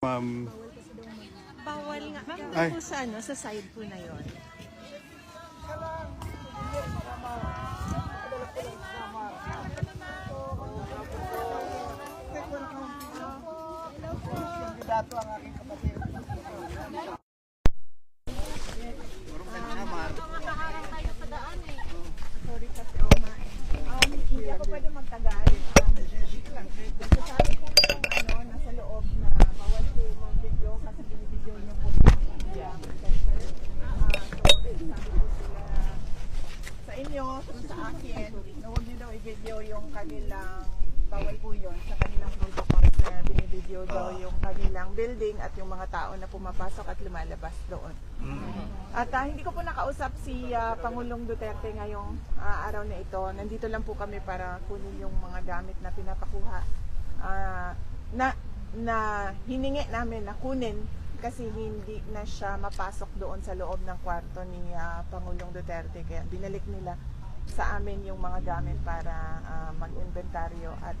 Ma'am, Bawal nga. Ay. Po sa, sa side po na yon. Dato ang aking kapatid. Sorry kasi Oma. Hindi ako pwede magtagalog. Sabi ko yung nasa loob na bawal po mag-video kasi binibideo niyo po yung media. So, sabi ko sila sa inyo, sa akin, na huwag niyo daw i-video yung kanilang, bawal po yun, sa kanilang protocols na binibideo daw yung kanilang building at yung mga tao na pumapasok at lumalabas doon. At hindi ko po nakausap si Pangulong Duterte ngayong araw na ito. Nandito lang po kami para kunin yung mga gamit na pinapakuha na hiningi namin na kunin kasi hindi na siya mapasok doon sa loob ng kwarto ni Pangulong Duterte. Kaya binalik nila sa amin yung mga gamit para mag-inventaryo at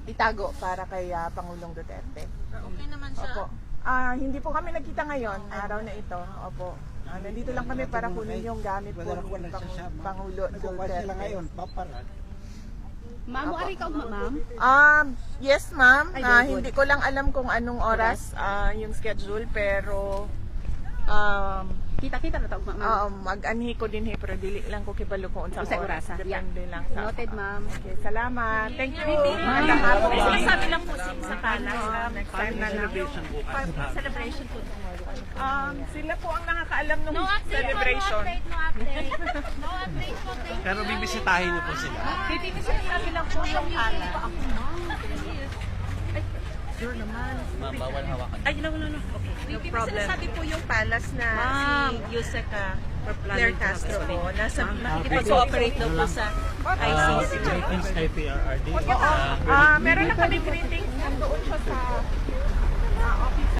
itago para kay Pangulong Duterte. Okay naman siya. Opo. Hindi po kami nagkita ngayon, araw na ito. Opo. Nandito lang kami para kunin yung gamit po ni Pangulo Nagkukuha sila Duterte. ngayon, paparan. Ma'am, ari ka ma'am? Yes, ma'am. Ay, very good. Hindi ko lang alam kung anong oras yung schedule, pero Kita-kita na tawag ma'am. mag-anhi ko din pero dili lang ko kibalo kung unsang Sa oras. orasa. Depende lang sa Noted, ma'am. Okay, salamat. Thank you. Mga lahat. Sinasabi lang po sa kalas. Next time na lang. Celebration po tomorrow. Sila po ang nakakaalam ng No update celebration. po, no update. No update po, thank you. Pero bibisitahin niyo po sila. Sinasabi lang po yung kalas. Sure naman. Ma'am, bawal hawakan. Ay, no. Okay. No problem. Sinasabi po yung palace na Ma'am. si Yusek Claire Castro po. Nakikipag-cooperate daw po sa ICC. ICC. Kay PRRD. Meron na kami greeting. Nandoon siya sa office.